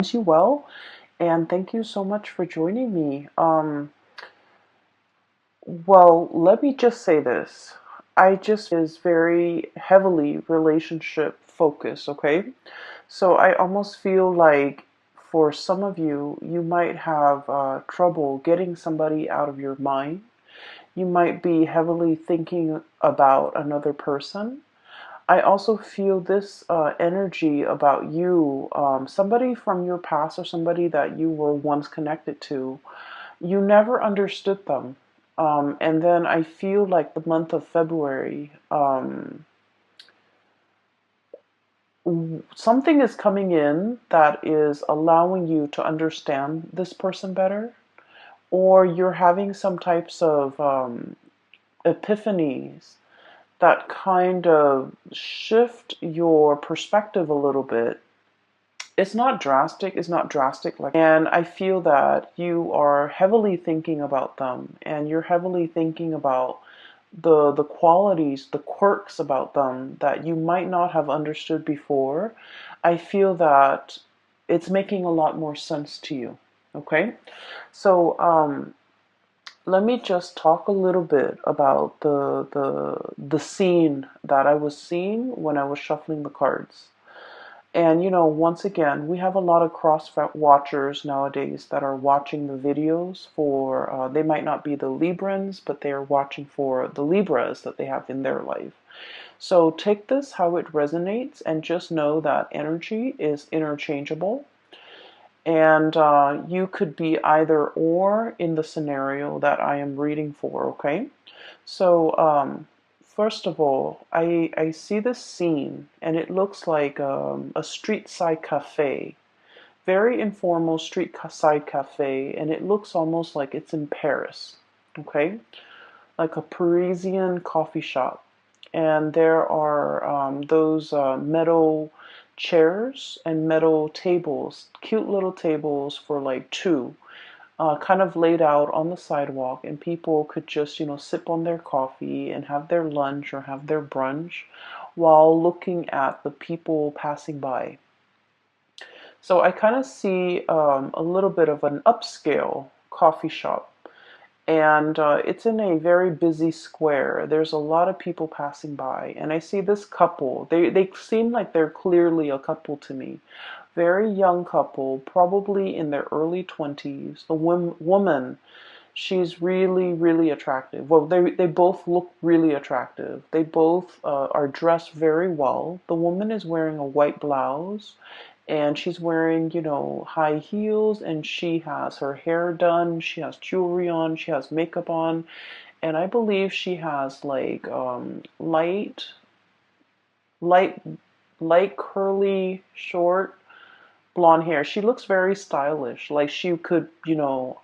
You well, and thank you so much for joining me. Well, let me just say this. I just is very heavily relationship focused, okay? So I almost feel like for some of you, you might have trouble getting somebody out of your mind. You might be heavily thinking about another person. I also feel this energy about you, somebody from your past or somebody that you were once connected to. You never understood them. And then I feel like the month of February, something is coming in that is allowing you to understand this person better, or you're having some types of epiphanies that kind of shift your perspective a little bit. It's not drastic like, and I feel that you are heavily thinking about them, and you're heavily thinking about the qualities, the quirks about them that you might not have understood before. I feel that it's making a lot more sense to you. Okay, so let me just talk a little bit about the scene that I was seeing when I was shuffling the cards. And once again, we have a lot of cross watchers nowadays that are watching the videos for, they might not be the Librans, but they are watching for the Libras that they have in their life. So take this how it resonates and just know that energy is interchangeable. And you could be either or in the scenario that I am reading for, okay? So, first of all, I see this scene and it looks like a street side cafe, very informal street side cafe, and it looks almost like it's in Paris, okay? Like a Parisian coffee shop. And there are those metal chairs and metal tables, cute little tables for like two, kind of laid out on the sidewalk, and people could just, sip on their coffee and have their lunch or have their brunch while looking at the people passing by. So I kind of see a little bit of an upscale coffee shop, and it's in a very busy square. There's a lot of people passing by, and I see this couple. They seem like they're clearly a couple to me. Very young couple, probably in their early 20s. The woman, she's really, really attractive. Well, they both look really attractive. They both are dressed very well. The woman is wearing a white blouse, and she's wearing, high heels, and she has her hair done. She has jewelry on. She has makeup on, and I believe she has like light, light curly, short blonde hair. She looks very stylish. Like she could,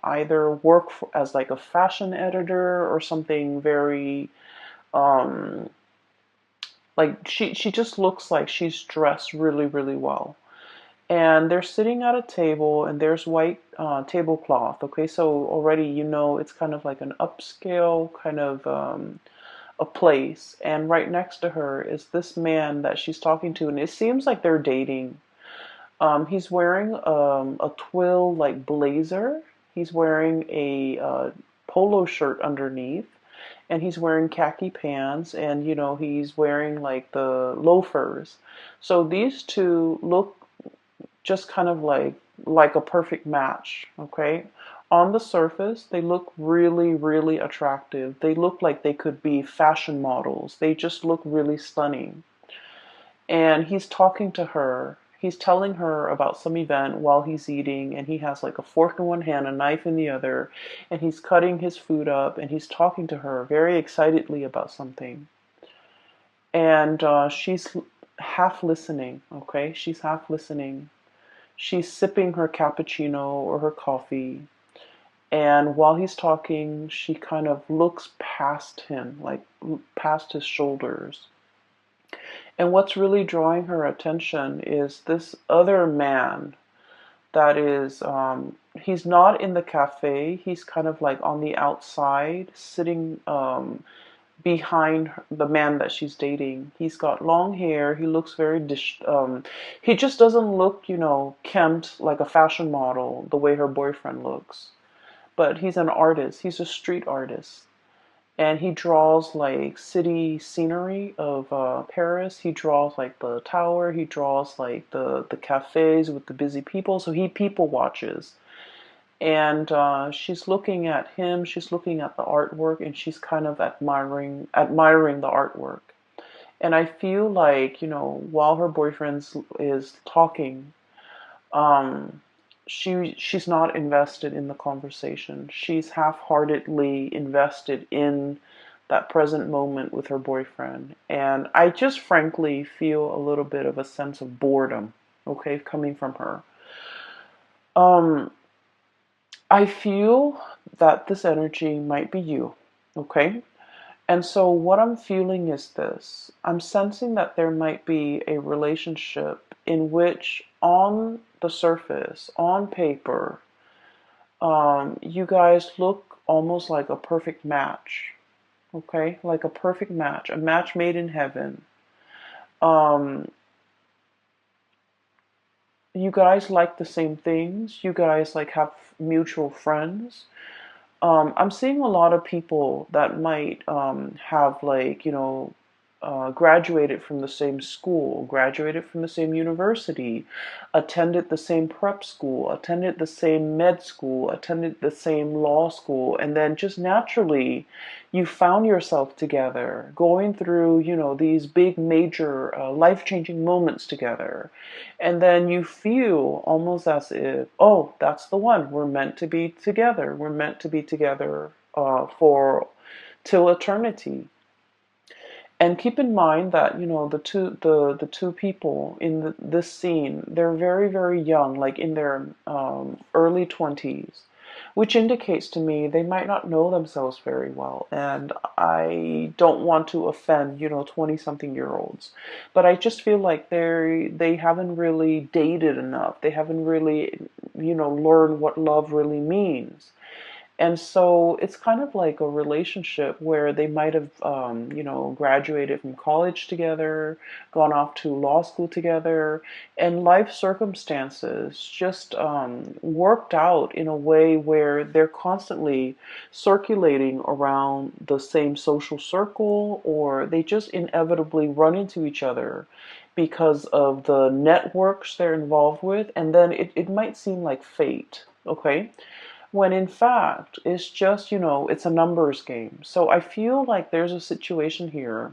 either work as like a fashion editor or something very um like she just looks like she's dressed really, really well. And they're sitting at a table and there's white tablecloth. Okay, so already it's kind of like an upscale kind of a place. And right next to her is this man that she's talking to, and it seems like they're dating. He's wearing a twill like blazer. He's wearing a polo shirt underneath, and he's wearing khaki pants, and he's wearing like the loafers. So these two look just kind of like a perfect match, okay? On the surface, they look really, really attractive. They look like they could be fashion models. They just look really stunning. And he's talking to her. He's telling her about some event while he's eating, and he has like a fork in one hand, a knife in the other, and he's cutting his food up, and he's talking to her very excitedly about something. And she's half listening, okay? She's half listening. She's sipping her cappuccino or her coffee. And while he's talking, she kind of looks past him, like past his shoulders. And what's really drawing her attention is this other man that is, he's not in the cafe. He's kind of like on the outside, sitting behind the man that she's dating. He's got long hair. He looks very he just doesn't look, kempt like a fashion model the way her boyfriend looks. But he's an artist. He's a street artist. And he draws like city scenery of Paris. He draws like the tower. He draws like the cafes with the busy people. So he people watches. And she's looking at him. She's looking at the artwork, and she's kind of admiring the artwork. And I feel like, while her boyfriend is talking, um, she's not invested in the conversation. She's half-heartedly invested in that present moment with her boyfriend. And I just frankly feel a little bit of a sense of boredom, okay, coming from her. Um, I feel that this energy might be you, okay? And so what I'm feeling is this. I'm sensing that there might be a relationship in which, on the surface, on paper, you guys look almost like a perfect match, okay? Like a perfect match, a match made in heaven. Um, you guys like the same things. You guys like have mutual friends. I'm seeing a lot of people that might have like, graduated from the same school, graduated from the same university, attended the same prep school, attended the same med school, attended the same law school, and then just naturally you found yourself together, going through, these big major life-changing moments together. And then you feel almost as if, oh, that's the one. We're meant to be together. We're meant to be together for till eternity. And keep in mind that the two people in this scene, they're very, very young, like in their early 20s, which indicates to me they might not know themselves very well. And I don't want to offend 20 something year olds, but I just feel like they haven't really dated enough. They haven't really learned what love really means. And so it's kind of like a relationship where they might have, graduated from college together, gone off to law school together, and life circumstances just worked out in a way where they're constantly circulating around the same social circle, or they just inevitably run into each other because of the networks they're involved with, and then it might seem like fate, okay? When in fact it's just, it's a numbers game. So I feel like there's a situation here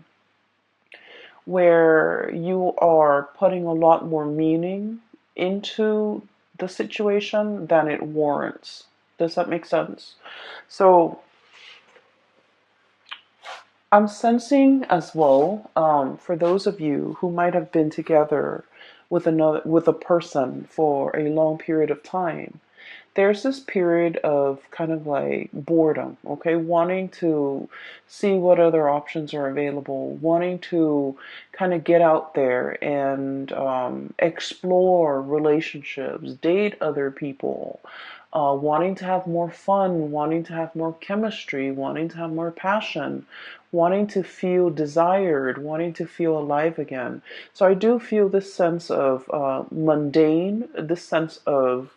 where you are putting a lot more meaning into the situation than it warrants. Does that make sense? So I'm sensing as well, for those of you who might have been together with a person for a long period of time, there's this period of kind of like boredom, okay? Wanting to see what other options are available, wanting to kind of get out there and explore relationships, date other people, wanting to have more fun, wanting to have more chemistry, wanting to have more passion, wanting to feel desired, wanting to feel alive again. So I do feel this sense of mundane, this sense of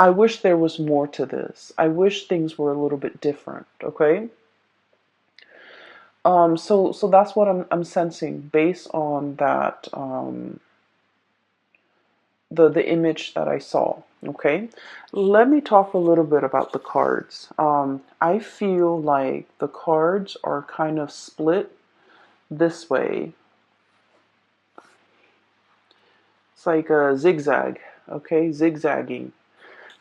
I wish there was more to this. I wish things were a little bit different, okay? So that's what I'm sensing based on that the image that I saw, okay? Let me talk a little bit about the cards. I feel like the cards are kind of split this way. It's like a zigzag, okay? Zigzagging.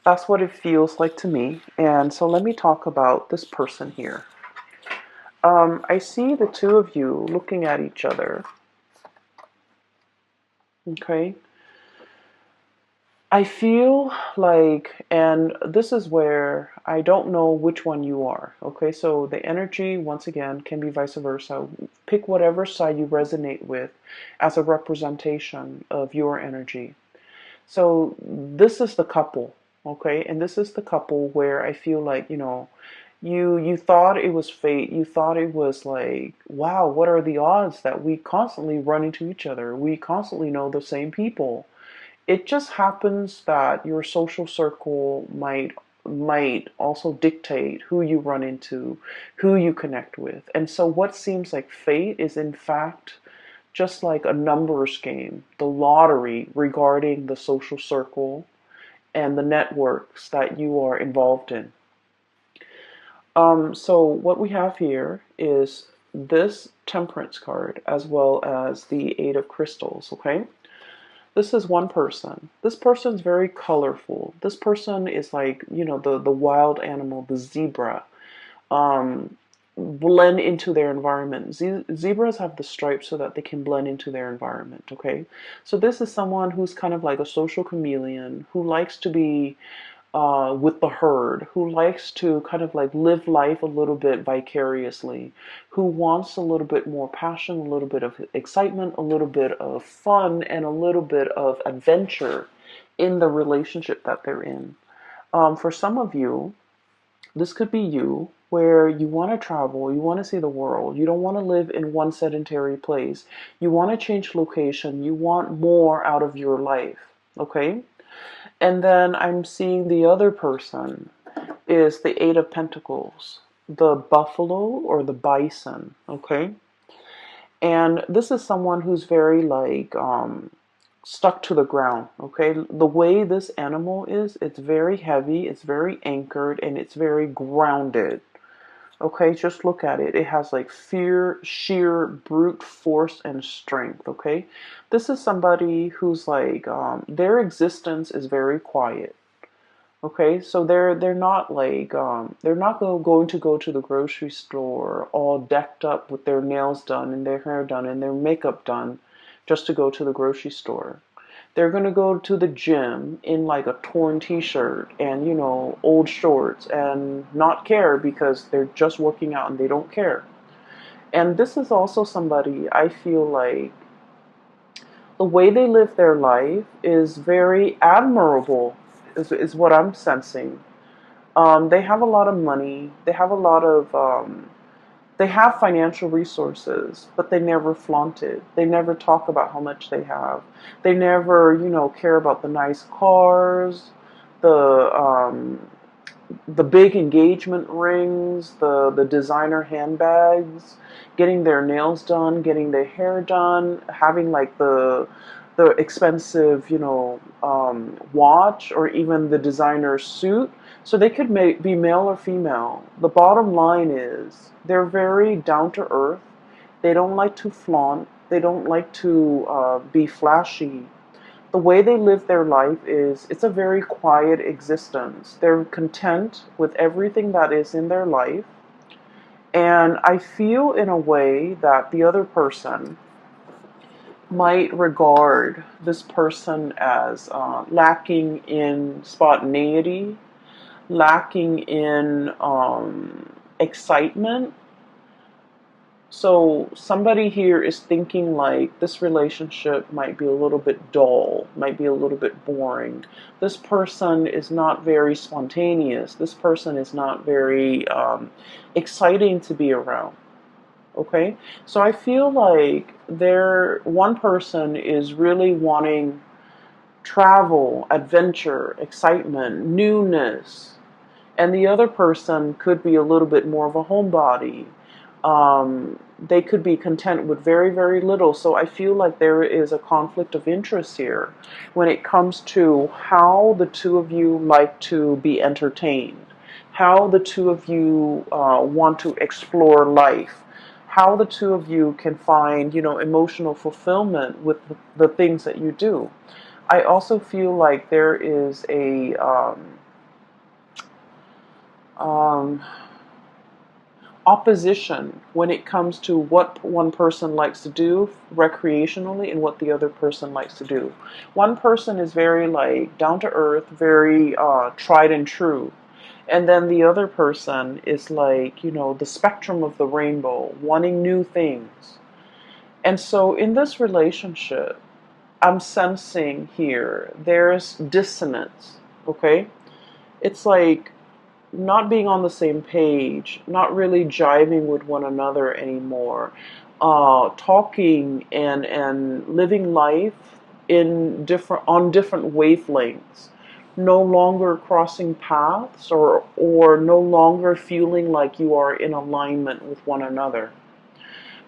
That's what it feels like to me. And so let me talk about this person here. I see the two of you looking at each other. Okay. I feel like, and this is where I don't know which one you are. Okay. So the energy, once again, can be vice versa. Pick whatever side you resonate with as a representation of your energy. So this is the couple. Okay. And this is the couple where I feel like, You thought it was fate. You thought it was like, wow, what are the odds that we constantly run into each other? We constantly know the same people. It just happens that your social circle might also dictate who you run into, who you connect with. And so what seems like fate is in fact just like a numbers game, the lottery regarding the social circle and the networks that you are involved in. So what we have here is this Temperance card as well as the Eight of Crystals, okay? This is one person. This person's very colorful. This person is like, the wild animal, the zebra. Um, Blend into their environment. Zebras have the stripes so that they can blend into their environment, okay? So this is someone who's kind of like a social chameleon, who likes to be with the herd, who likes to kind of like live life a little bit vicariously, who wants a little bit more passion, a little bit of excitement, a little bit of fun, and a little bit of adventure in the relationship that they're in. For some of you, this could be you, where you want to travel, you want to see the world, you don't want to live in one sedentary place, you want to change location, you want more out of your life, okay? And then I'm seeing the other person is the Eight of Pentacles, the buffalo or the bison, okay? And this is someone who's very like stuck to the ground, okay? The way this animal is, it's very heavy, it's very anchored, and it's very grounded. Okay, just look at it. It has like fear, sheer brute force and strength. Okay, this is somebody who's like their existence is very quiet. Okay, so they're not like they're not going to go to the grocery store all decked up with their nails done and their hair done and their makeup done just to go to the grocery store. They're going to go to the gym in like a torn t-shirt and, old shorts and not care because they're just working out and they don't care. And this is also somebody I feel like the way they live their life is very admirable, is what I'm sensing. They have a lot of money. They have a lot of they have financial resources, but they never flaunt it. They never talk about how much they have. They never, care about the nice cars, the the big engagement rings, the designer handbags, getting their nails done, getting their hair done, having like the expensive, watch or even the designer suit. So they could be male or female. The bottom line is they're very down to earth. They don't like to flaunt. They don't like to be flashy. The way they live their life is it's a very quiet existence. They're content with everything that is in their life. And I feel in a way that the other person might regard this person as lacking in spontaneity, lacking in excitement. So somebody here is thinking like this relationship might be a little bit dull, might be a little bit boring. This person is not very spontaneous. This person is not very exciting to be around. Okay, so I feel like one person is really wanting travel, adventure, excitement, newness, and the other person could be a little bit more of a homebody. They could be content with very, very little. So I feel like there is a conflict of interest here when it comes to how the two of you like to be entertained, how the two of you want to explore life, how the two of you can find, emotional fulfillment with the things that you do. I also feel like there is a um, opposition when it comes to what one person likes to do recreationally and what the other person likes to do. One person is very like down to earth, very tried and true. And then the other person is like, the spectrum of the rainbow, wanting new things. And so in this relationship, I'm sensing here there's dissonance, okay? It's like not being on the same page, not really jiving with one another anymore, talking and living life in different on different wavelengths, no longer crossing paths or no longer feeling like you are in alignment with one another.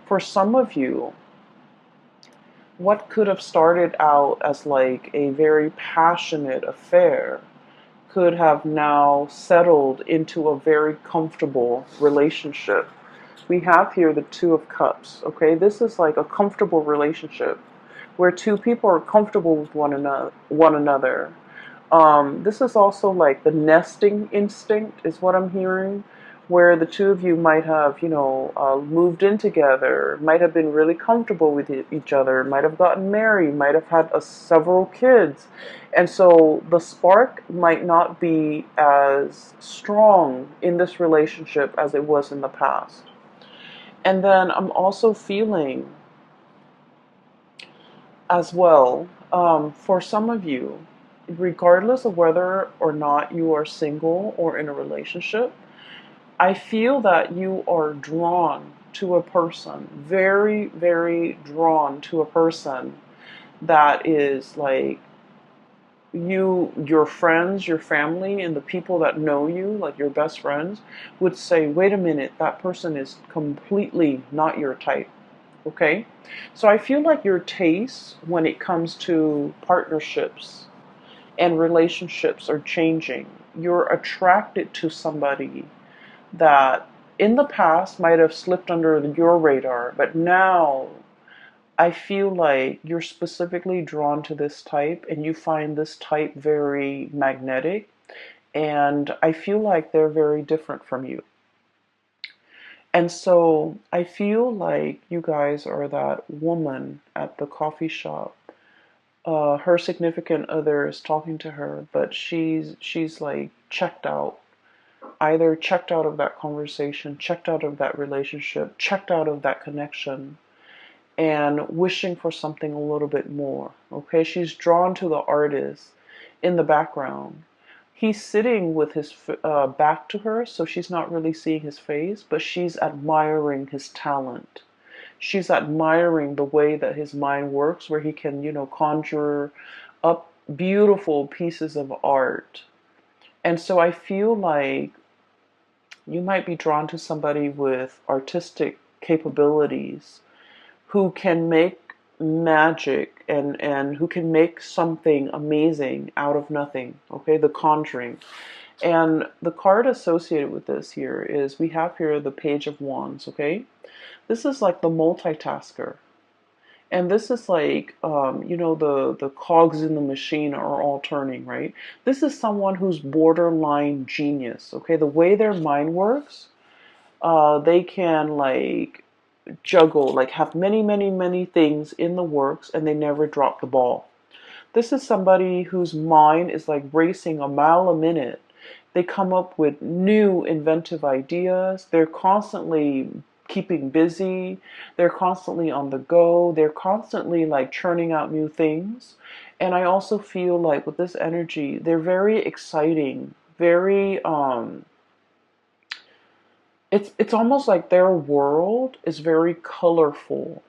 For some of you, what could have started out as like a very passionate affair could have now settled into a very comfortable relationship. We have here the Two of Cups, okay? This is like a comfortable relationship where two people are comfortable with one another. This is also like the nesting instinct, is what I'm hearing, where the two of you might have, moved in together, might have been really comfortable with each other, might have gotten married, might have had several kids. And so the spark might not be as strong in this relationship as it was in the past. And then I'm also feeling as well, for some of you, regardless of whether or not you are single or in a relationship, I feel that you are drawn to a person, very, very drawn to a person that is like your friends, your family, and the people that know you, like your best friends, would say, wait a minute, that person is completely not your type. Okay? So I feel like your tastes when it comes to partnerships and relationships are changing. You're attracted to somebody that in the past might have slipped under your radar, but now I feel like you're specifically drawn to this type and you find this type very magnetic, and I feel like they're very different from you. And so I feel like you guys are that woman at the coffee shop. Her significant other is talking to her, but she's like checked out. Either checked out of that conversation, checked out of that relationship, checked out of that connection, and wishing for something a little bit more. Okay, she's drawn to the artist in the background. He's sitting with his back to her, so she's not really seeing his face, but she's admiring his talent. She's admiring the way that his mind works, where he can, conjure up beautiful pieces of art. And so I feel like you might be drawn to somebody with artistic capabilities who can make magic and who can make something amazing out of nothing. Okay, the conjuring. And the card associated with this here is we have here the Page of Wands. Okay, this is like the multitasker. And this is like, the cogs in the machine are all turning, right? This is someone who's borderline genius, okay? The way their mind works, they can like juggle, like have many, many, many things in the works and they never drop the ball. This is somebody whose mind is like racing a mile a minute. They come up with new inventive ideas. They're constantly keeping busy. They're constantly on the go. They're constantly like churning out new things. And I also feel like with this energy, they're very exciting, very it's almost like their world is very colorful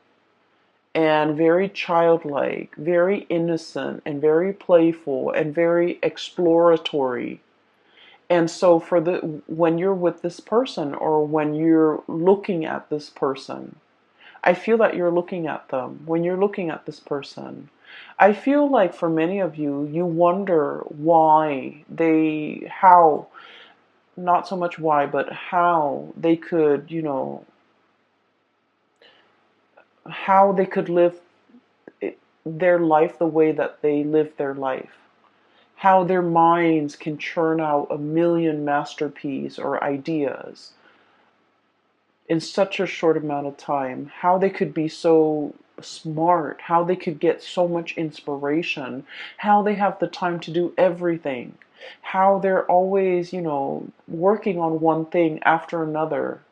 and very childlike, very innocent and very playful and very exploratory. And so for the when you're with this person or when you're looking at this person, I feel that you're looking at them. When you're looking at this person, I feel like for many of you, you wonder how, not so much why, but how they could, how they could live their life the way that they live their life. How their minds can churn out a million masterpieces or ideas in such a short amount of time. How they could be so smart, how they could get so much inspiration, how they have the time to do everything, how they're always, working on one thing after another.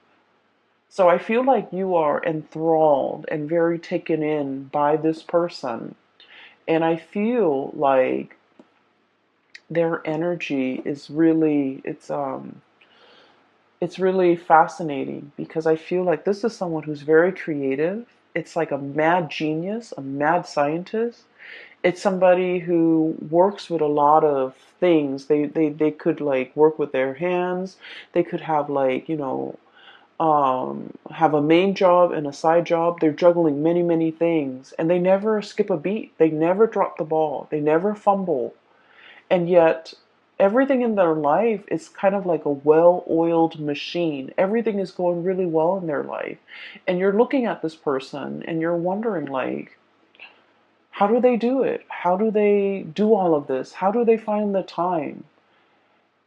So I feel like you are enthralled and very taken in by this person. And I feel like their energy is really, it's it's really fascinating because I feel like this is someone who's very creative. It's like a mad genius, a mad scientist. It's somebody who works with a lot of things. They could like work with their hands. They could have like, have a main job and a side job. They're juggling many, many things, and they never skip a beat. They never drop the ball. They never fumble. And yet, everything in their life is kind of like a well-oiled machine. Everything is going really well in their life. And you're looking at this person and you're wondering, like, how do they do it? How do they do all of this? How do they find the time?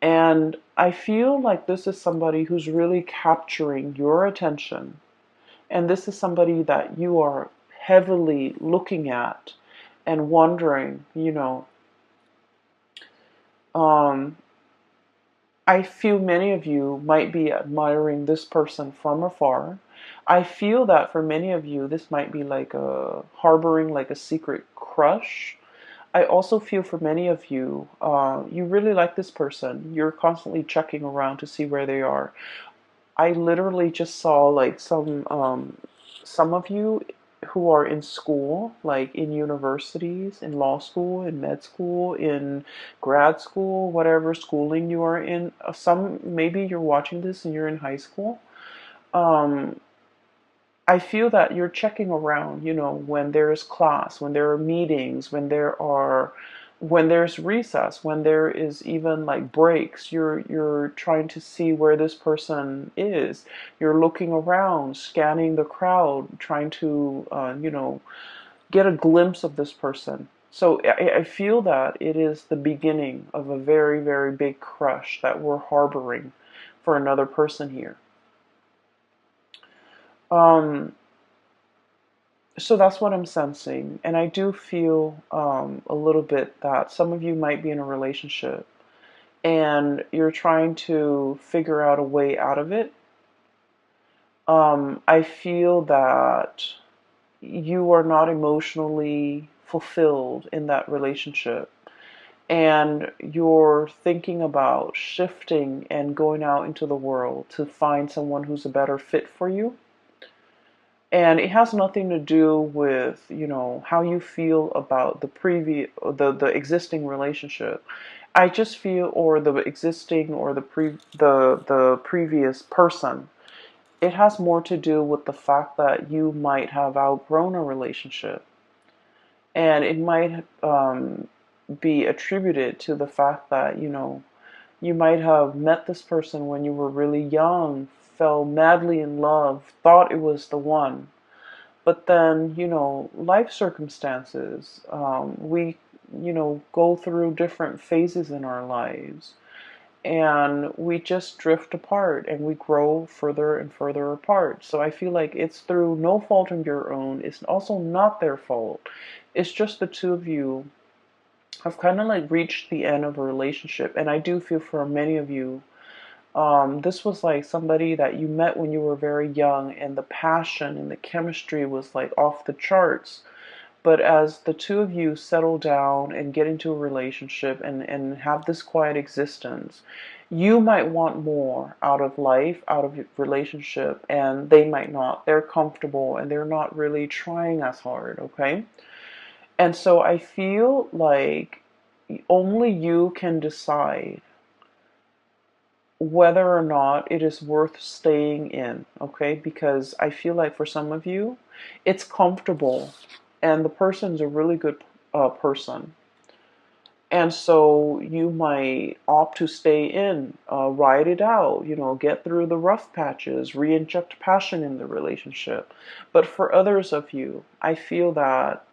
And I feel like this is somebody who's really capturing your attention. And this is somebody that you are heavily looking at and wondering, um, I feel many of you might be admiring this person from afar. I feel that for many of you, this might be like a harboring like a secret crush. I also feel for many of you, you really like this person. You're constantly checking around to see where they are. I literally just saw like some of you who are in school, like in universities, in law school, in med school, in grad school, whatever schooling you are in. Some maybe you're watching this and you're in high school. Um, I feel that you're checking around, when there's class, when there are meetings, when there's recess, when there is even like breaks, you're trying to see where this person is. You're looking around, scanning the crowd, trying to, get a glimpse of this person. So I feel that it is the beginning of a very, very big crush that we're harboring for another person here. Um, So that's what I'm sensing. And I do feel a little bit that some of you might be in a relationship and you're trying to figure out a way out of it. I feel that you are not emotionally fulfilled in that relationship. And you're thinking about shifting and going out into the world to find someone who's a better fit for you. And it has nothing to do with, how you feel about the existing relationship. I just feel, or the existing, or the previous person. It has more to do with the fact that you might have outgrown a relationship, and it might be attributed to the fact that you might have met this person when you were really young, fell madly in love, thought it was the one. But then, life circumstances, we, go through different phases in our lives and we just drift apart and we grow further and further apart. So I feel like it's through no fault of your own. It's also not their fault. It's just the two of you have kind of like reached the end of a relationship. And I do feel for many of you, this was like somebody that you met when you were very young, and the passion and the chemistry was like off the charts. But as the two of you settle down and get into a relationship and have this quiet existence, you might want more out of life, out of your relationship, and they might not. They're comfortable and they're not really trying as hard, okay? And so I feel like only you can decide whether or not it is worth staying in, okay? Because I feel like for some of you, it's comfortable and the person's a really good person. And so you might opt to stay in, ride it out, get through the rough patches, re-inject passion in the relationship. But for others of you, I feel that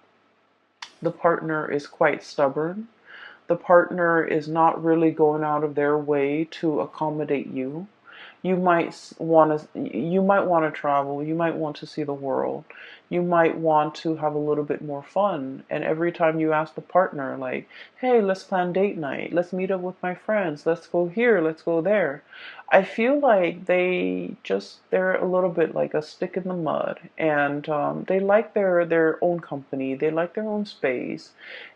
the partner is quite stubborn. The partner is not really going out of their way to accommodate you. You might want to travel, you might want to see the world. you might want to have a little bit more fun. And every time you ask the partner, like, hey, let's plan date night, let's meet up with my friends, let's go here, let's go there, I feel like they're a little bit like a stick in the mud, and they like their own company, they like their own space,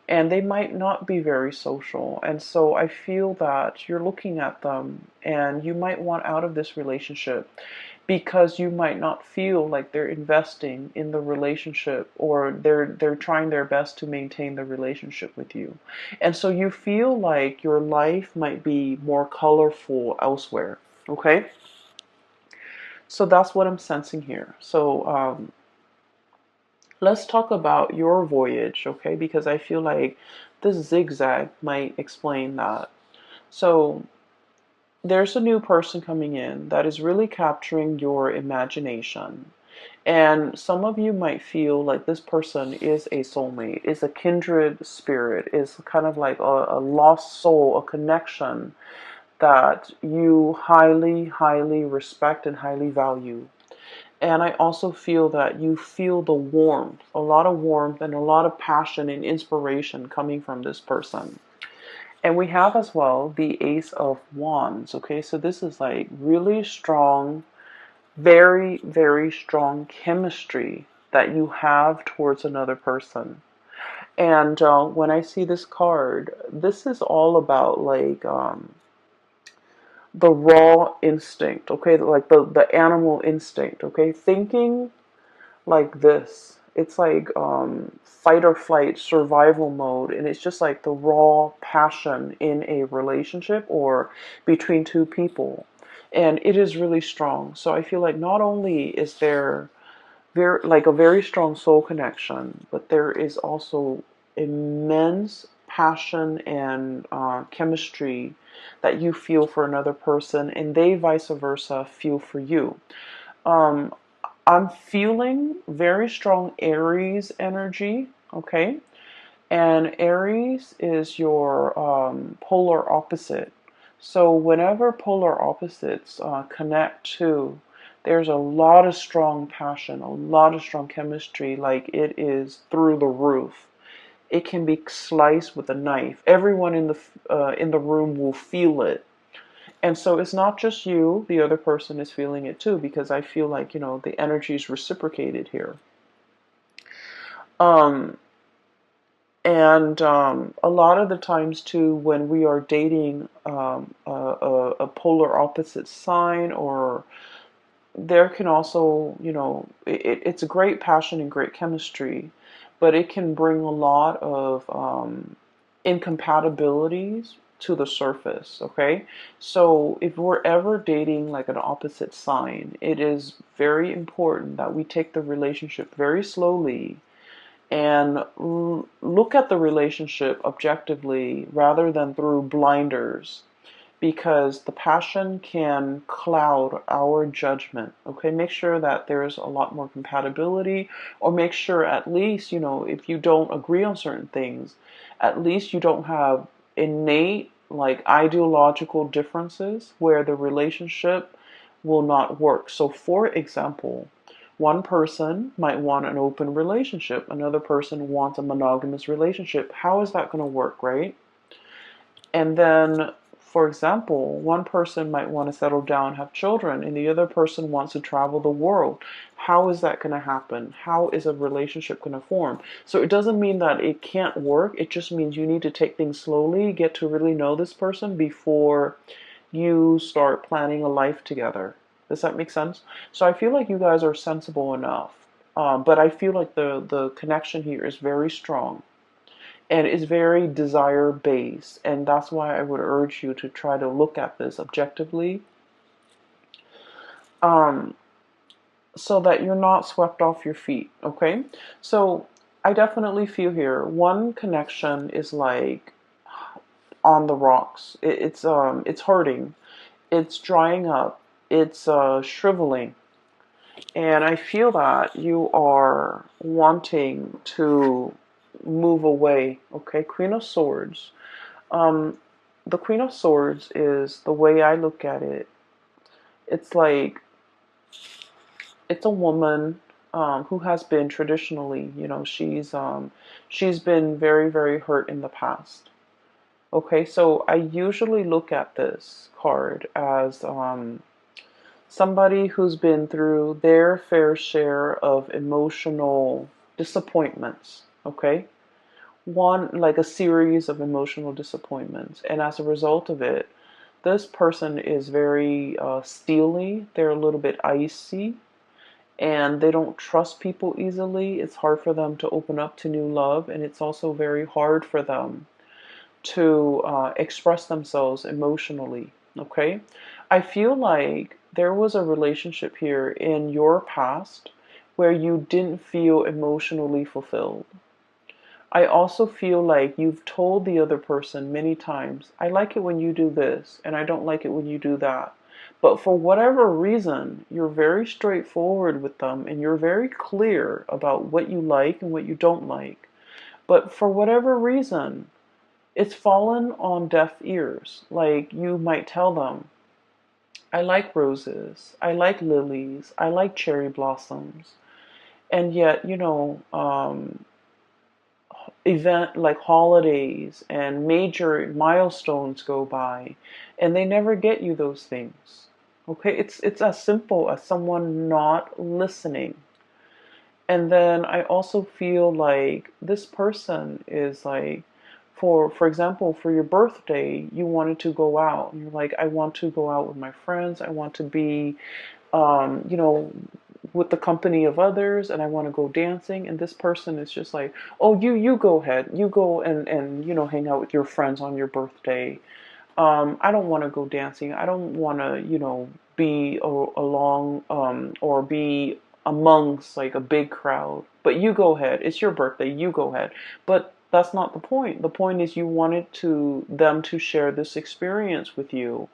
and they might not be very social. And so I feel that you're looking at them and you might want out of this relationship because you might not feel like they're investing in the relationship, or they're trying their best to maintain the relationship with you. And so you feel like your life might be more colorful elsewhere. Okay? So that's what I'm sensing here. So let's talk about your voyage, okay? Because I feel like this zigzag might explain that. So there's a new person coming in that is really capturing your imagination. And some of you might feel like this person is a soulmate, is a kindred spirit, is kind of like a lost soul, a connection that you highly, highly respect and highly value. And I also feel that you feel the warmth, a lot of warmth and a lot of passion and inspiration coming from this person. And we have as well the Ace of Wands. Okay, so this is like really strong, very, very strong chemistry that you have towards another person. And when I see this card, this is all about like the raw instinct, okay, like the animal instinct, okay, thinking like this. It's like fight or flight survival mode, and it's just like the raw passion in a relationship or between two people, and it is really strong. So I feel like not only is there a very strong soul connection, but there is also immense passion and chemistry that you feel for another person, and they vice versa feel for you. Um, I'm feeling very strong Aries energy, okay? And Aries is your polar opposite. So whenever polar opposites connect to, there's a lot of strong passion, a lot of strong chemistry, like it is through the roof. It can be sliced with a knife. Everyone in the room will feel it. And so it's not just you, the other person is feeling it too, because I feel like, the energy is reciprocated here. Um, and a lot of the times too, when we are dating a polar opposite sign, or there can also, it's a great passion and great chemistry, but it can bring a lot of incompatibilities to the surface, okay? So if we're ever dating like an opposite sign, it is very important that we take the relationship very slowly and look at the relationship objectively rather than through blinders, because the passion can cloud our judgment. Okay, make sure that there's a lot more compatibility, or make sure at least, if you don't agree on certain things, at least you don't have innate, like ideological differences where the relationship will not work. So, for example, one person might want an open relationship, another person wants a monogamous relationship. How is that going to work, right? And then, for example, one person might want to settle down, have children, and the other person wants to travel the world. How is that going to happen? How is a relationship going to form? So it doesn't mean that it can't work. It just means you need to take things slowly, get to really know this person before you start planning a life together. Does that make sense? So I feel like you guys are sensible enough. But I feel like the connection here is very strong and is very desire based, and that's why I would urge you to try to look at this objectively, um, so that you're not swept off your feet. Okay, so I definitely feel here one connection is like on the rocks. It's hurting, it's drying up, it's shriveling, and I feel that you are wanting to move away. Okay, Queen of Swords. Um, the Queen of Swords is, the way I look at it, it's like it's a woman who has been traditionally, she's been very, very hurt in the past. Okay, so I usually look at this card as somebody who's been through their fair share of emotional disappointments. Okay, one like a series of emotional disappointments, and as a result of it, this person is very steely. They're a little bit icy, and they don't trust people easily. It's hard for them to open up to new love, and it's also very hard for them to express themselves emotionally. Okay, I feel like there was a relationship here in your past where you didn't feel emotionally fulfilled. I also feel like you've told the other person many times, I like it when you do this, and I don't like it when you do that. But for whatever reason, you're very straightforward with them and you're very clear about what you like and what you don't like. But for whatever reason, it's fallen on deaf ears. Like you might tell them, I like roses, I like lilies, I like cherry blossoms. And yet, event like holidays and major milestones go by and they never get you those things. Okay, it's as simple as someone not listening. And then I also feel like this person is like, for example, for your birthday you wanted to go out and you're like, I want to go out with my friends, I want to be um, you know, with the company of others, and I want to go dancing. And this person is just like, oh, you go ahead, you go and hang out with your friends on your birthday. I don't want to go dancing. I don't want to be along or be amongst like a big crowd. But you go ahead. It's your birthday. You go ahead. But that's not the point. The point is you wanted to them to share this experience with you.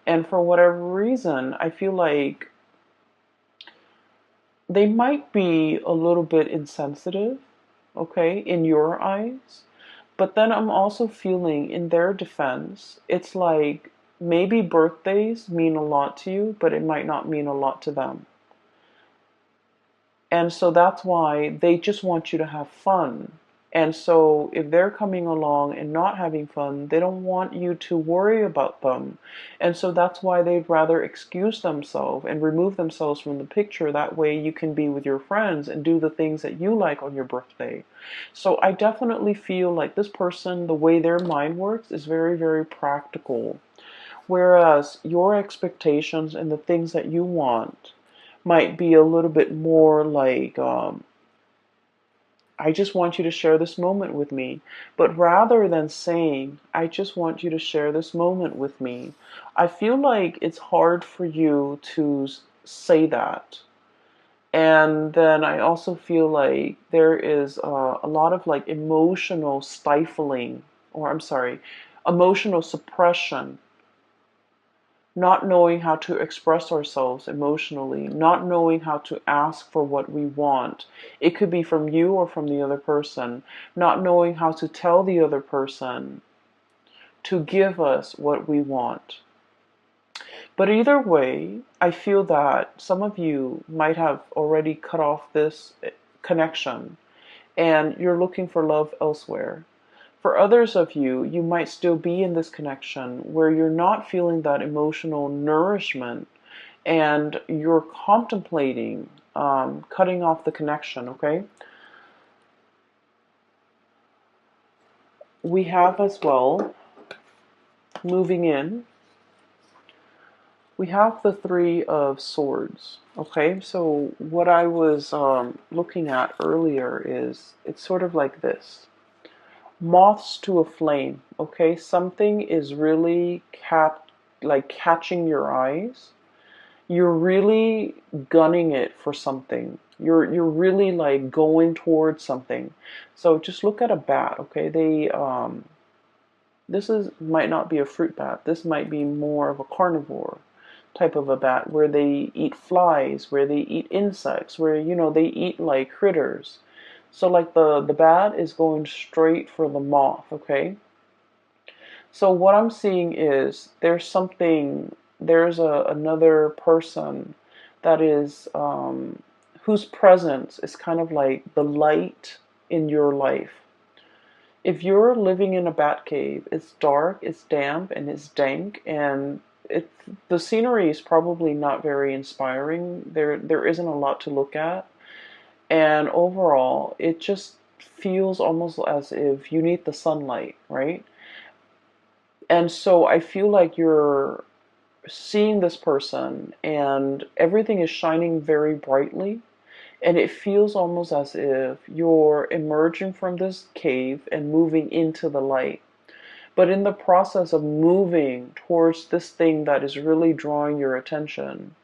And for whatever reason, I feel like they might be a little bit insensitive, okay, in your eyes. But then I'm also feeling in their defense, it's like maybe birthdays mean a lot to you, but it might not mean a lot to them. And so that's why they just want you to have fun. And so if they're coming along and not having fun, they don't want you to worry about them. And so that's why they'd rather excuse themselves and remove themselves from the picture. That way you can be with your friends and do the things that you like on your birthday. So I definitely feel like this person, the way their mind works, is very, very practical. Whereas your expectations and the things that you want might be a little bit more like, I just want you to share this moment with me. But rather than saying, I just want you to share this moment with me, I feel like it's hard for you to say that. And then I also feel like there is a lot of like emotional stifling, or I'm sorry, emotional suppression, not knowing how to express ourselves emotionally, not knowing how to ask for what we want. It could be from you or from the other person, not knowing how to tell the other person to give us what we want. But either way, I feel that some of you might have already cut off this connection and you're looking for love elsewhere. For others of you, you might still be in this connection where you're not feeling that emotional nourishment and you're contemplating cutting off the connection, okay? We have as well, moving in, we have the Three of Swords, okay? So what I was looking at earlier is it's sort of like this. Moths to a flame, okay? Something is really catching your eyes. You're really gunning it for something. You're really like going towards something. So just look at a bat, okay? This is might not be a fruit bat. This might be more of a carnivore type of a bat where they eat flies, where they eat insects, where they eat like critters. So like the bat is going straight for the moth, okay? So what I'm seeing is there's another person that is whose presence is kind of like the light in your life. If you're living in a bat cave, it's dark, it's damp, and it's dank, and it the scenery is probably not very inspiring. There isn't a lot to look at, and overall, it just feels almost as if you need the sunlight, right? And so I feel like you're seeing this person, and everything is shining very brightly. And it feels almost as if you're emerging from this cave and moving into the light. But in the process of moving towards this thing that is really drawing your attention,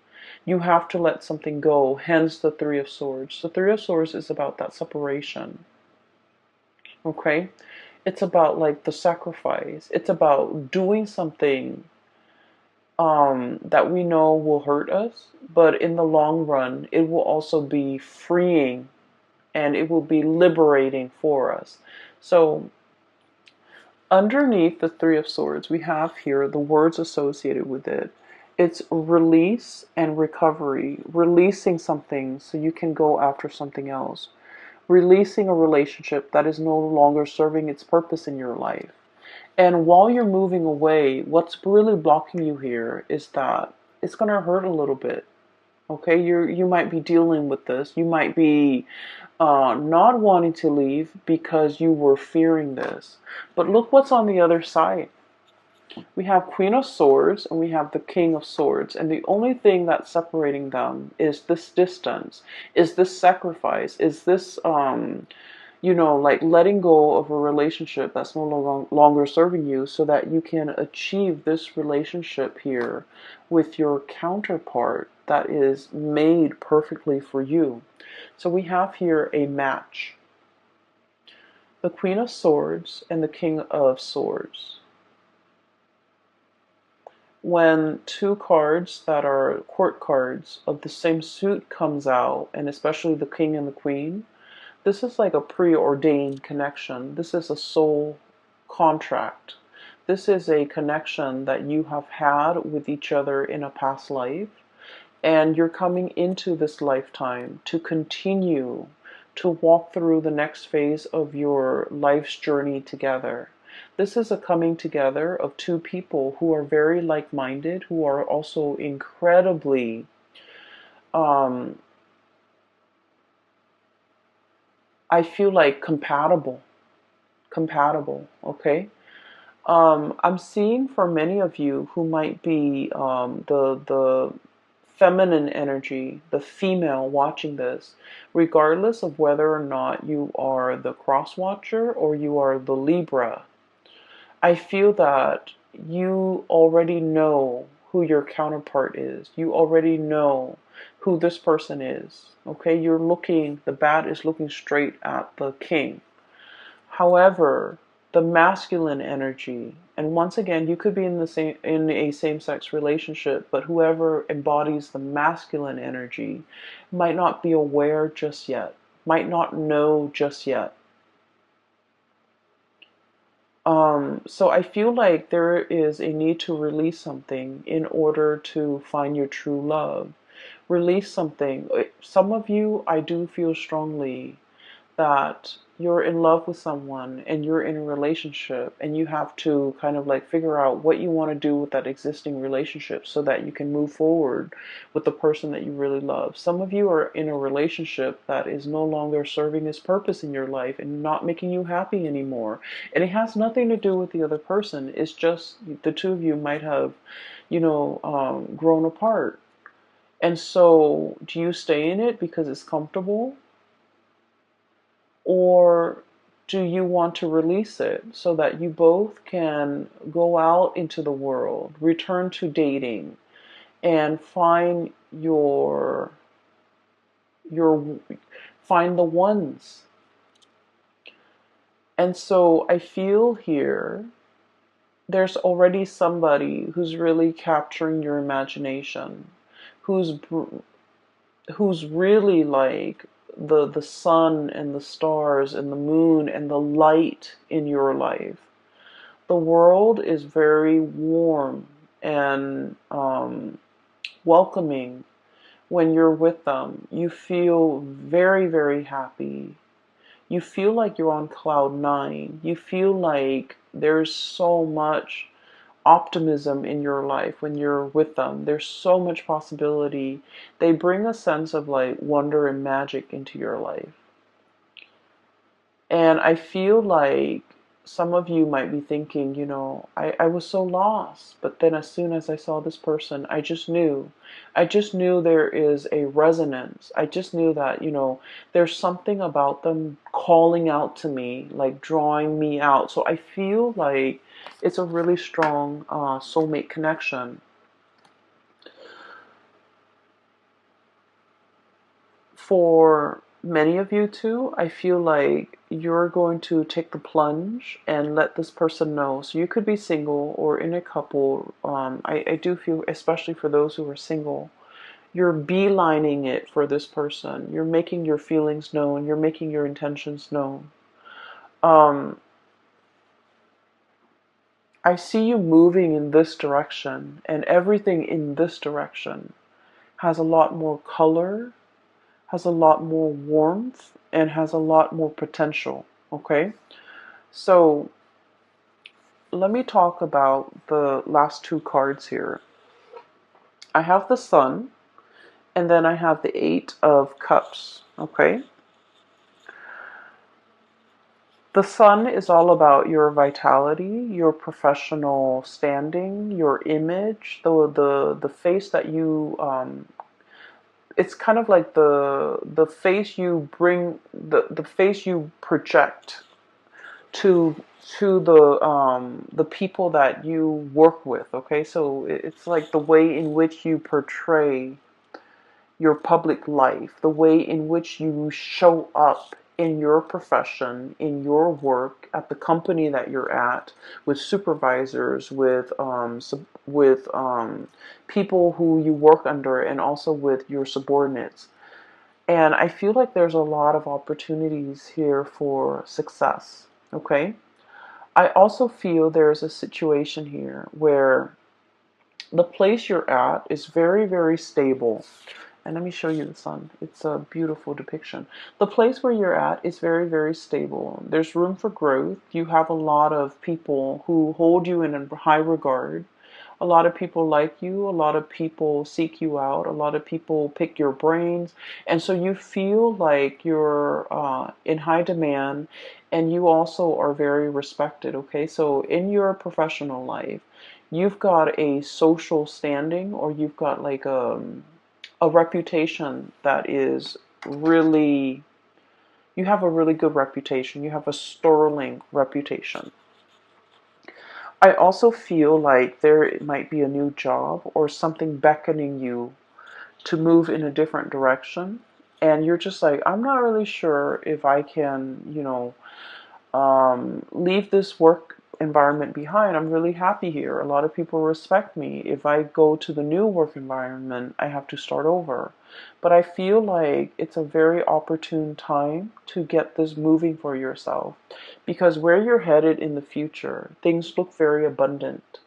you have to let something go, hence the Three of Swords. The Three of Swords is about that separation, okay? It's about like the sacrifice. It's about doing something that we know will hurt us, but in the long run, it will also be freeing and it will be liberating for us. So underneath the Three of Swords, we have here the words associated with it. It's release and recovery, releasing something so you can go after something else, releasing a relationship that is no longer serving its purpose in your life. And while you're moving away, what's really blocking you here is that it's going to hurt a little bit. Okay, you might be dealing with this. You might be not wanting to leave because you were fearing this. But look what's on the other side. We have Queen of Swords and we have the King of Swords. And the only thing that's separating them is this distance, is this sacrifice, is this, like letting go of a relationship that's no longer serving you so that you can achieve this relationship here with your counterpart that is made perfectly for you. So we have here a match. The Queen of Swords and the King of Swords. When two cards that are court cards of the same suit comes out, and especially the King and the Queen, this is like a preordained connection. This is a soul contract. This is a connection that you have had with each other in a past life. And you're coming into this lifetime to continue to walk through the next phase of your life's journey together. This is a coming together of two people who are very like-minded, who are also incredibly I feel like compatible, okay? I'm seeing for many of you who might be the feminine energy, the female watching this, regardless of whether or not you are the cross watcher or you are the Libra. I feel that you already know who your counterpart is. You already know who this person is. Okay, the bat is looking straight at the king. However, the masculine energy, and once again, you could be in a same-sex relationship, but whoever embodies the masculine energy might not be aware just yet, might not know just yet. So I feel like there is a need to release something in order to find your true love. Release something. Some of you, I do feel strongly that you're in love with someone and you're in a relationship and you have to kind of like figure out what you want to do with that existing relationship so that you can move forward with the person that you really love. Some of you are in a relationship that is no longer serving its purpose in your life and not making you happy anymore. And it has nothing to do with the other person. It's just the two of you might have, grown apart. And so do you stay in it because it's comfortable? Or do you want to release it so that you both can go out into the world, return to dating, and find find the ones? And so I feel here there's already somebody who's really capturing your imagination, who's really like the sun and the stars and the moon and the light in your life. The world is very warm and welcoming when you're with them, you feel very, very happy. You feel like you're on cloud nine. You feel like there's so much optimism in your life when you're with them. There's so much possibility. They bring a sense of like wonder and magic into your life. And I feel like some of you might be thinking, I was so lost. But then as soon as I saw this person, I just knew. I just knew there is a resonance. I just knew that, there's something about them calling out to me, like drawing me out. So I feel like it's a really strong soulmate connection. For many of you too, I feel like you're going to take the plunge and let this person know. So you could be single or in a couple. I do feel, especially for those who are single, you're beelining it for this person. You're making your feelings known. You're making your intentions known. Um, I see you moving in this direction, and everything in this direction has a lot more color, has a lot more warmth, and has a lot more potential. Okay, so let me talk about the last two cards here. I have the Sun, and then I have the Eight of Cups. Okay, the Sun is all about your vitality, your professional standing, your image, the face that you it's kind of like the face you bring, the face you project to the people that you work with. Okay, so it's like the way in which you portray your public life, the way in which you show up in your profession, in your work, at the company that you're at, with supervisors, with people who you work under, and also with your subordinates. And I feel like there's a lot of opportunities here for success. Okay. I also feel there's a situation here where the place you're at is very, very stable. And let me show you the Sun. It's a beautiful depiction. The place where you're at is very, very stable. There's room for growth. You have a lot of people who hold you in high regard. A lot of people like you. A lot of people seek you out. A lot of people pick your brains. And so you feel like you're in high demand, and you also are very respected. Okay, so in your professional life, you've got a social standing, or you've got like a reputation that is really, you have a really good reputation. You have a sterling reputation. I also feel like there might be a new job or something beckoning you to move in a different direction. And you're just like, I'm not really sure if I can, leave this work environment behind. I'm really happy here. A lot of people respect me. If I go to the new work environment, I have to start over. But I feel like it's a very opportune time to get this moving for yourself, because where you're headed in the future, things look very abundant.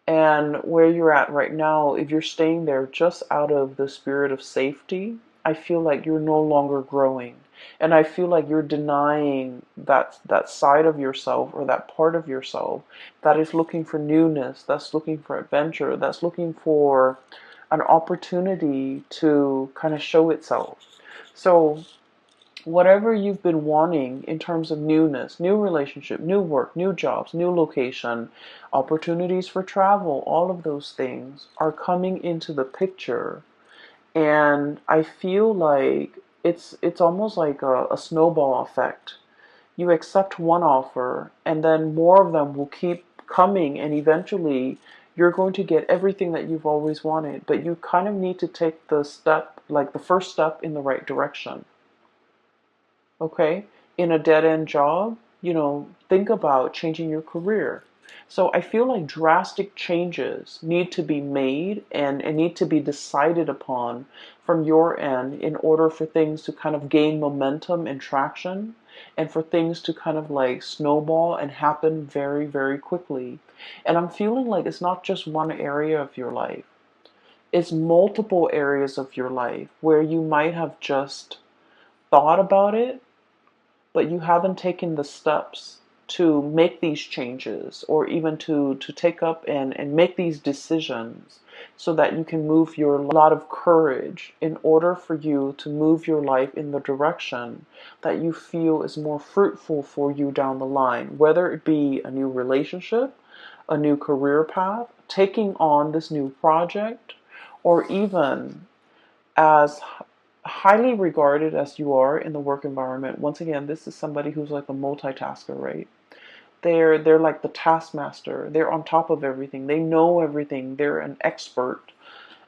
And where you're at right now, if you're staying there just out of the spirit of safety, I feel like you're no longer growing. And I feel like you're denying that side of yourself, or that part of yourself that is looking for newness, that's looking for adventure, that's looking for an opportunity to kind of show itself. So whatever you've been wanting in terms of newness, new relationship, new work, new jobs, new location, opportunities for travel, all of those things are coming into the picture. And I feel like it's almost like a snowball effect. You accept one offer, and then more of them will keep coming, and eventually you're going to get everything that you've always wanted. But you kind of need to take the step, like the first step in the right direction. Okay, in a dead end job, think about changing your career. So I feel like drastic changes need to be made, and need to be decided upon from your end in order for things to kind of gain momentum and traction, and for things to kind of like snowball and happen very, very quickly. And I'm feeling like it's not just one area of your life. It's multiple areas of your life where you might have just thought about it, but you haven't taken the steps to make these changes, or even to take up and make these decisions, so that you can move your lot of courage in order for you to move your life in the direction that you feel is more fruitful for you down the line, whether it be a new relationship, a new career path, taking on this new project, or even as highly regarded as you are in the work environment. Once again, this is somebody who's like a multitasker, right? They're like the taskmaster. They're on top of everything. They know everything. They're an expert.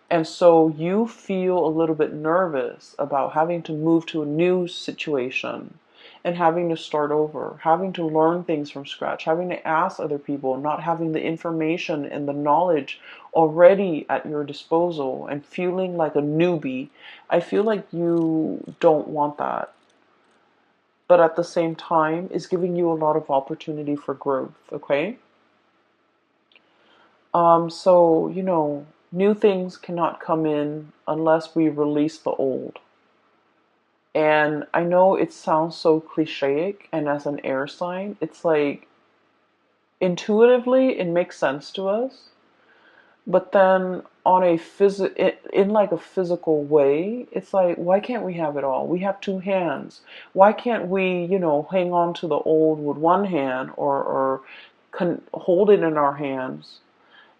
And so you feel a little bit nervous about having to move to a new situation and having to start over, having to learn things from scratch, having to ask other people, not having the information and the knowledge already at your disposal, and feeling like a newbie. I feel like you don't want that. But at the same time, it's giving you a lot of opportunity for growth, okay? So, new things cannot come in unless we release the old. And I know it sounds so clichéic, and as an air sign, it's like intuitively it makes sense to us, but then on a in like a physical way, it's like, why can't we have it all? We have two hands. Why can't we, hang on to the old with one hand, or hold it in our hands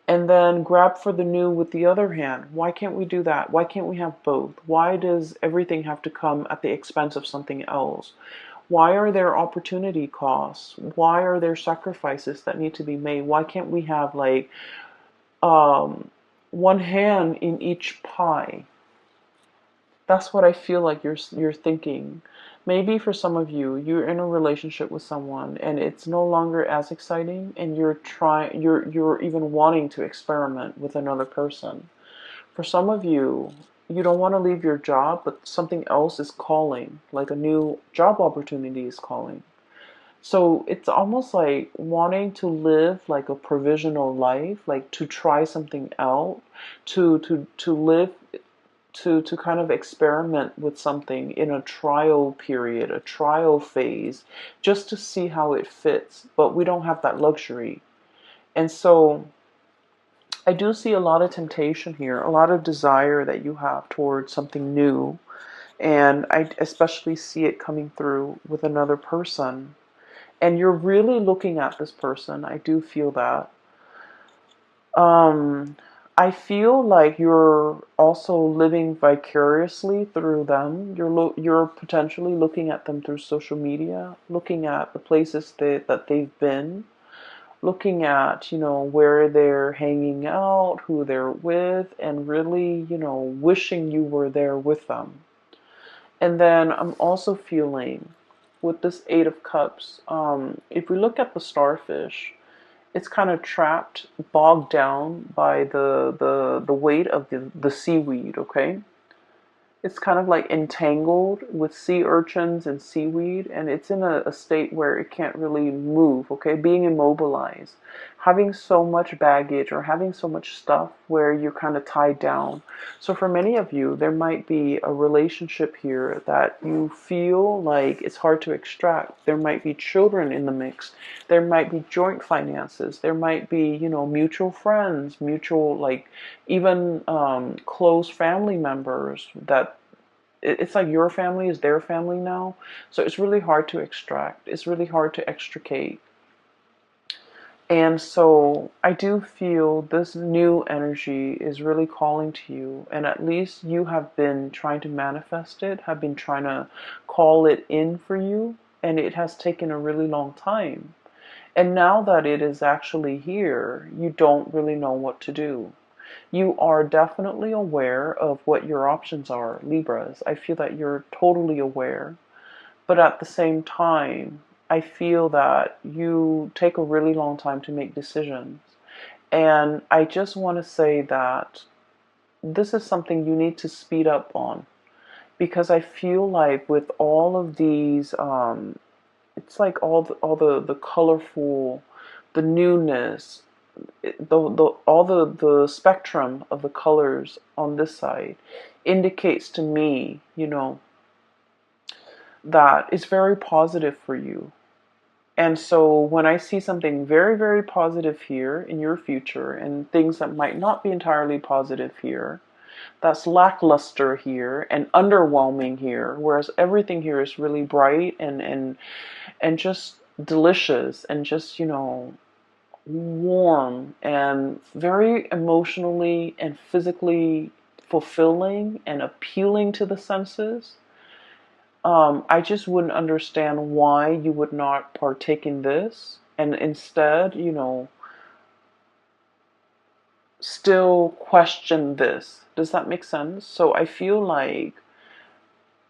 and then grab for the new with the other hand? Why can't we do that? Why can't we have both? Why does everything have to come at the expense of something else? Why are there opportunity costs? Why are there sacrifices that need to be made? Why can't we have like um, one hand in each pie? That's what I feel like you're thinking. Maybe for some of you, you're in a relationship with someone and it's no longer as exciting, and you're even wanting to experiment with another person. For some of you, you don't want to leave your job, but something else is calling, like a new job opportunity is calling. So it's almost like wanting to live like a provisional life, like to try something out, to live, to kind of experiment with something in a trial period, a trial phase, just to see how it fits. But we don't have that luxury. And so I do see a lot of temptation here, a lot of desire that you have towards something new. And I especially see it coming through with another person. And you're really looking at this person. I do feel that. Um, I feel like you're also living vicariously through them. You're potentially looking at them through social media, looking at the places that they've been, looking at, where they're hanging out, who they're with, and really, wishing you were there with them. And then I'm also feeling with this Eight of Cups, if we look at the starfish, it's kind of trapped, bogged down by the weight of the seaweed, okay? It's kind of like entangled with sea urchins and seaweed, and it's in a state where it can't really move, okay? Being immobilized, having so much baggage or having so much stuff where you're kind of tied down. So for many of you, there might be a relationship here that you feel like it's hard to extract. There might be children in the mix. There might be joint finances. There might be, mutual friends, mutual, like, even close family members that it's like your family is their family now. So it's really hard to extract. It's really hard to extricate. And so I do feel this new energy is really calling to you. And at least you have been trying to manifest it, have been trying to call it in for you. And it has taken a really long time. And now that it is actually here, you don't really know what to do. You are definitely aware of what your options are, Libras. I feel that you're totally aware. But at the same time, I feel that you take a really long time to make decisions. And I just want to say that this is something you need to speed up on. Because I feel like with all of these, it's like all the colorful, the newness, all the spectrum of the colors on this side indicates to me, that it's very positive for you. And so when I see something very, very positive here in your future and things that might not be entirely positive here, that's lackluster here and underwhelming here, whereas everything here is really bright and just delicious and just, warm and very emotionally and physically fulfilling and appealing to the senses. I just wouldn't understand why you would not partake in this and instead, still question this. Does that make sense? So I feel like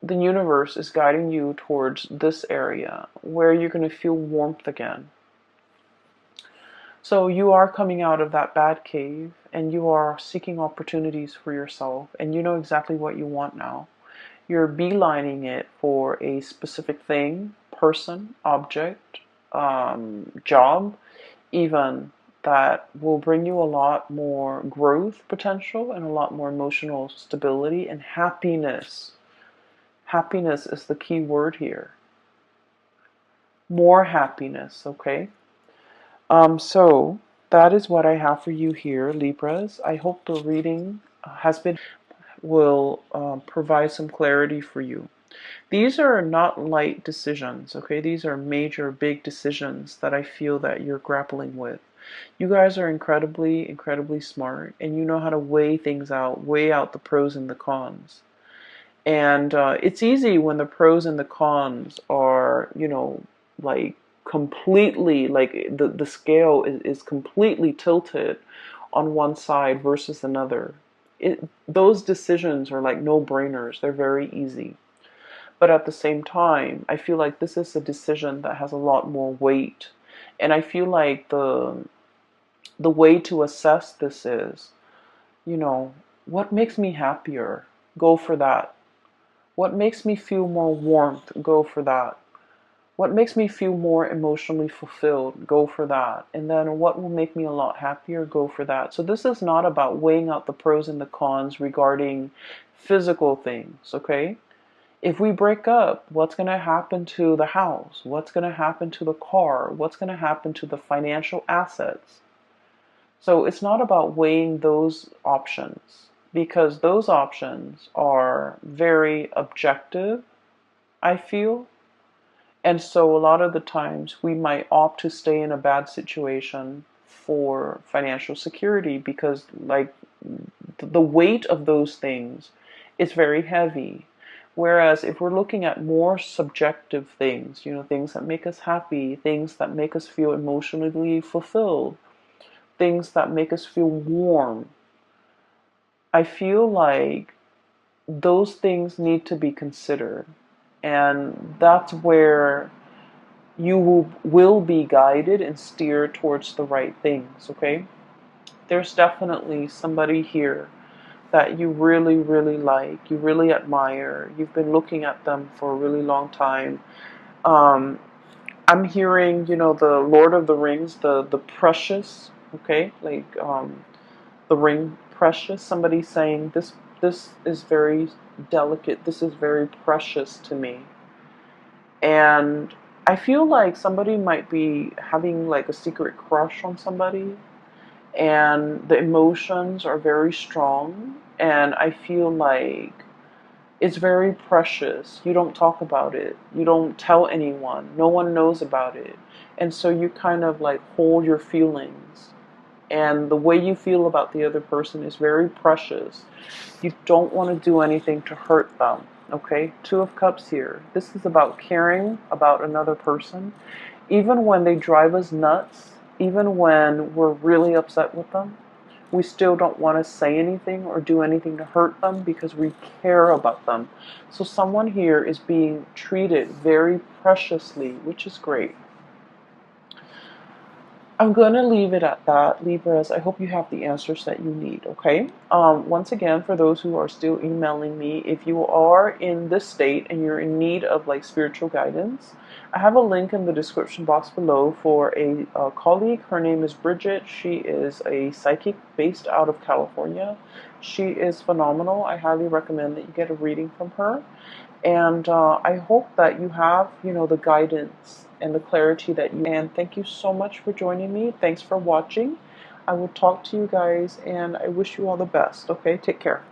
the universe is guiding you towards this area where you're going to feel warmth again. So you are coming out of that bad cave and you are seeking opportunities for yourself and you know exactly what you want now. You're beelining it for a specific thing, person, object, job, even, that will bring you a lot more growth potential and a lot more emotional stability and happiness. Happiness is the key word here. More happiness, okay? So that is what I have for you here, Libras. I hope the reading will provide some clarity for you. These are not light decisions, okay? These are major, big decisions that I feel that you're grappling with. You guys are incredibly, incredibly smart, and you know how to weigh things out, weigh out the pros and the cons. And it's easy when the pros and the cons are, like completely, like the scale is completely tilted on one side versus another. Those decisions are like no-brainers. They're very easy. But at the same time, I feel like this is a decision that has a lot more weight. And I feel like the way to assess this is, what makes me happier? Go for that. What makes me feel more warmth? Go for that. What makes me feel more emotionally fulfilled? Go for that. And then what will make me a lot happier? Go for that. So this is not about weighing out the pros and the cons regarding physical things, okay? If we break up, what's going to happen to the house? What's going to happen to the car? What's going to happen to the financial assets? So it's not about weighing those options because those options are very objective, I feel. And so a lot of the times we might opt to stay in a bad situation for financial security because like the weight of those things is very heavy. Whereas if we're looking at more subjective things, things that make us happy, things that make us feel emotionally fulfilled, things that make us feel warm, I feel like those things need to be considered. And that's where you will be guided and steered towards the right things, okay? There's definitely somebody here that you really, really like, you really admire, you've been looking at them for a really long time. I'm hearing, the Lord of the Rings, the precious, okay? Like the ring precious, somebody saying this is very delicate, this is very precious to me. And I feel like somebody might be having like a secret crush on somebody and the emotions are very strong and I feel like it's very precious. You don't talk about it. You don't tell anyone. No one knows about it. And so you kind of like hold your feelings. And the way you feel about the other person is very precious. You don't want to do anything to hurt them. Okay? Two of Cups here. This is about caring about another person. Even when they drive us nuts, even when we're really upset with them, we still don't want to say anything or do anything to hurt them because we care about them. So someone here is being treated very preciously, which is great. I'm going to leave it at that, Libras. I hope you have the answers that you need, okay? Once again, for those who are still emailing me, if you are in this state and you're in need of like spiritual guidance, I have a link in the description box below for a colleague. Her name is Bridget. She is a psychic based out of California. She is phenomenal. I highly recommend that you get a reading from her. And I hope that you have, the guidance and the clarity that you. And thank you so much for joining me. Thanks for watching. I will talk to you guys, and I wish you all the best. Okay, take care.